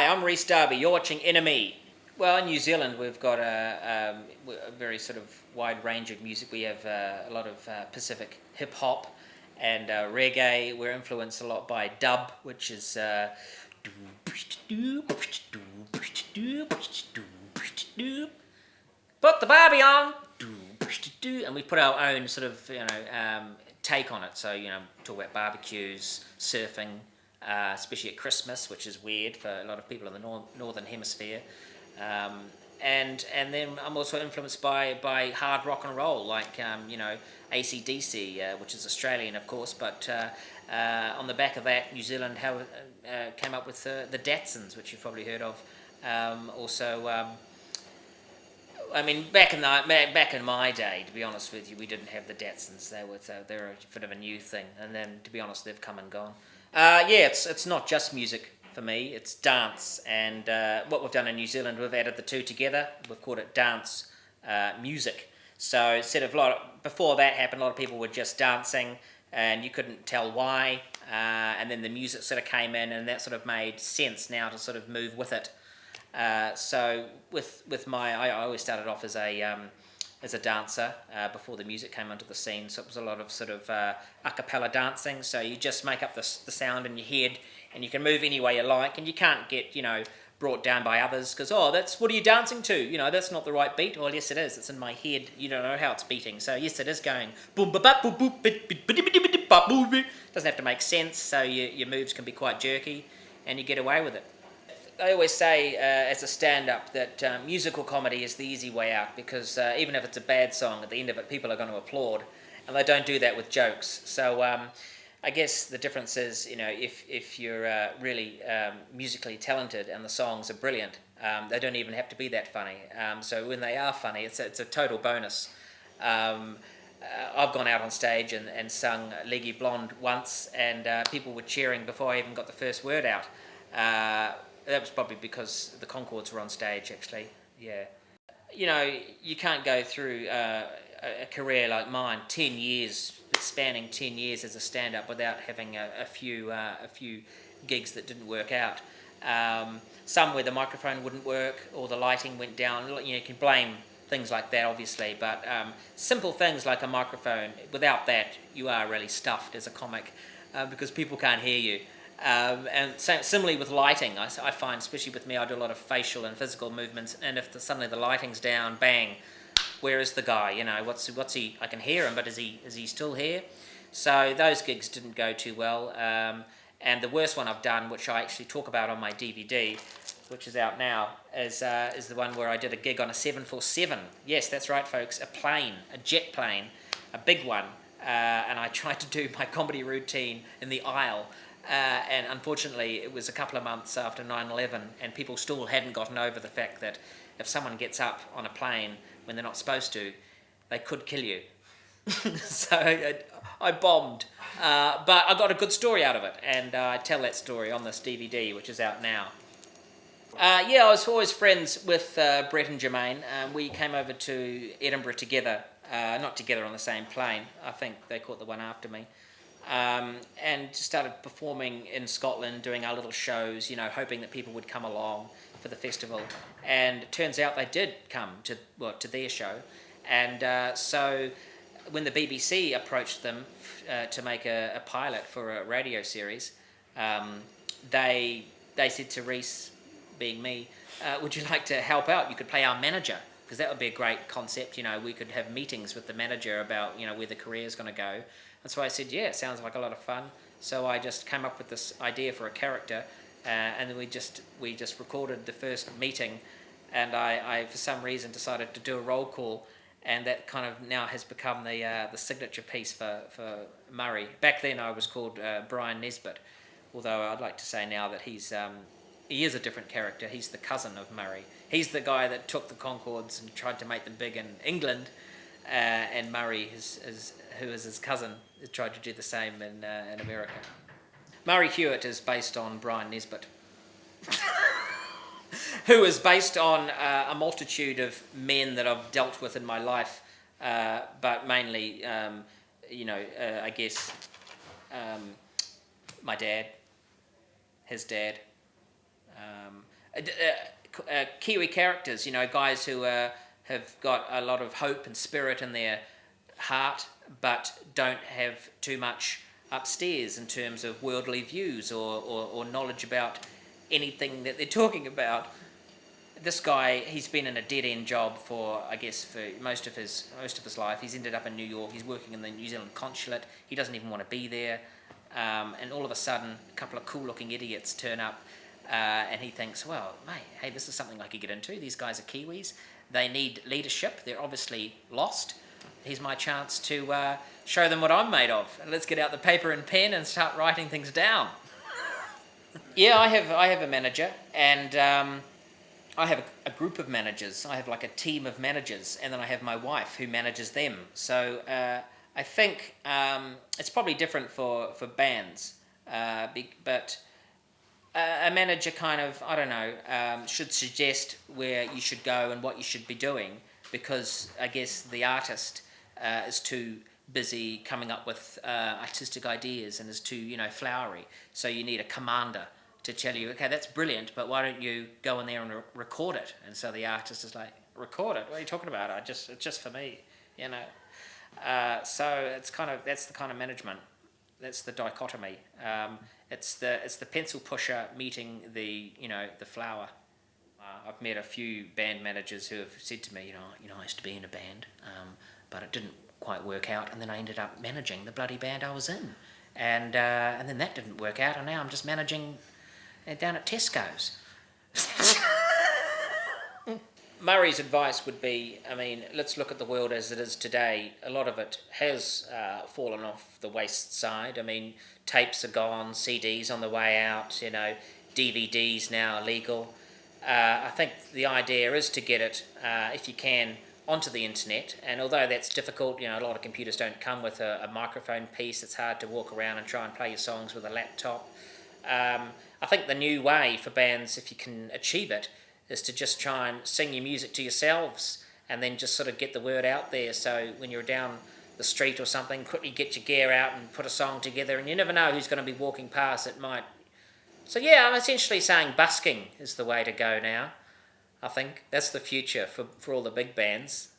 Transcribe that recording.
I'm Rhys Darby. You're watching NME. Well, in New Zealand, we've got a very sort of wide range of music. We have a lot of Pacific hip hop and reggae. We're influenced a lot by dub, which is put the Barbie on, and we put our own sort of take on it. So talk about barbecues, surfing, especially at Christmas, which is weird for a lot of people in the northern hemisphere. And then I'm also influenced by hard rock and roll, like AC/DC, which is Australian, of course. But on the back of that, New Zealand came up with the Datsuns, which you've probably heard of. I mean, back in my day, to be honest with you, we didn't have the Datsuns. They were a bit of a new thing, and then to be honest, they've come and gone. It's not just music for me; it's dance, and what we've done in New Zealand, we've added the two together. We've called it dance music. So instead of before that happened, a lot of people were just dancing, and you couldn't tell why. And then the music sort of came in, and that sort of made sense now to sort of move with it. So I always started off as a dancer before the music came onto the scene. So it was a lot of sort of a cappella dancing. So you just make up the sound in your head, and you can move any way you like, and you can't get brought down by others because what are you dancing to? That's not the right beat. Well, yes, it is. It's in my head. You don't know how it's beating. So yes, it is going boom ba ba boom boom. Doesn't have to make sense. So your moves can be quite jerky, and you get away with it. I always say as a stand-up that musical comedy is the easy way out because even if it's a bad song, at the end of it, people are going to applaud, and they don't do that with jokes. So I guess the difference is, if you're really musically talented and the songs are brilliant, they don't even have to be that funny. So when they are funny, it's a total bonus. I've gone out on stage and sung Leggy Blonde once, and people were cheering before I even got the first word out. That was probably because the Concords were on stage, actually. Yeah. You can't go through a career like mine, 10 years, spanning 10 years as a stand-up without having a few gigs that didn't work out. Some where the microphone wouldn't work or the lighting went down. You can blame things like that, obviously, but simple things like a microphone, without that, you are really stuffed as a comic because people can't hear you. And similarly with lighting, I find, especially with me, I do a lot of facial and physical movements, and if suddenly the lighting's down, bang, where is the guy? What's he? I can hear him, but is he still here? So those gigs didn't go too well. And the worst one I've done, which I actually talk about on my DVD, which is out now, is the one where I did a gig on a 747. Yes, that's right, folks, a jet plane, a big one, and I tried to do my comedy routine in the aisle. And unfortunately, it was a couple of months after 9/11, and people still hadn't gotten over the fact that if someone gets up on a plane when they're not supposed to, they could kill you. So I bombed. But I got a good story out of it, and I tell that story on this DVD, which is out now. I was always friends with Brett and Jermaine. We came over to Edinburgh together, not together on the same plane. I think they caught the one after me. And started performing in Scotland, doing our little shows, hoping that people would come along for the festival. And it turns out they did come to their show. And so when the BBC approached them to make a pilot for a radio series, they said to Rhys, being me, would you like to help out? You could play our manager, because that would be a great concept. We could have meetings with the manager about where the career is going to go. And so I said, yeah, it sounds like a lot of fun. So I just came up with this idea for a character, and then we just recorded the first meeting, and I for some reason decided to do a roll call, and that kind of now has become the signature piece for Murray. Back then I was called Brian Nesbitt, although I'd like to say now that he is a different character. He's the cousin of Murray. He's the guy that took the Concords and tried to make them big in England, and Murray, who is his cousin, tried to do the same in America. Murray Hewitt is based on Brian Nesbitt, who is based on a multitude of men that I've dealt with in my life, but mainly, I guess, my dad, his dad, Kiwi characters, guys who have got a lot of hope and spirit in their heart, but don't have too much upstairs in terms of worldly views or knowledge about anything that they're talking about. This guy, he's been in a dead end job for, I guess, for most of his life. He's ended up in New York. He's working in the New Zealand consulate. He doesn't even want to be there. And all of a sudden, a couple of cool looking idiots turn up, and he thinks, well, mate, hey, this is something I could get into. These guys are Kiwis. They need leadership. They're obviously lost. Here's my chance to show them what I'm made of. And let's get out the paper and pen and start writing things down. Yeah, I have a manager, and I have a group of managers. I have like a team of managers, and then I have my wife who manages them. So I think it's probably different for bands, but a manager kind of, I don't know, should suggest where you should go and what you should be doing, because I guess the artist is too busy coming up with artistic ideas and is too, flowery. So you need a commander to tell you, okay, that's brilliant, but why don't you go in there and record it? And so the artist is like, record it? What are you talking about? It's just for me, So it's that's the kind of management. That's the dichotomy. It's the pencil pusher meeting the flower. I've met a few band managers who have said to me, I used to be in a band, but it didn't quite work out, and then I ended up managing the bloody band I was in, and then that didn't work out, and now I'm just managing down at Tesco's. Murray's advice would be, let's look at the world as it is today. A lot of it has fallen off the waste side. Tapes are gone, CDs on the way out, DVDs now legal. I think the idea is to get it, if you can, onto the internet, and although that's difficult, a lot of computers don't come with a microphone piece. It's hard to walk around and try and play your songs with a laptop. I think the new way for bands, if you can achieve it, is to just try and sing your music to yourselves and then just sort of get the word out there. So when you're down the street or something, quickly get your gear out and put a song together, and you never know who's going to be walking past. It might. So yeah, I'm essentially saying busking is the way to go now. I think that's the future for all the big bands.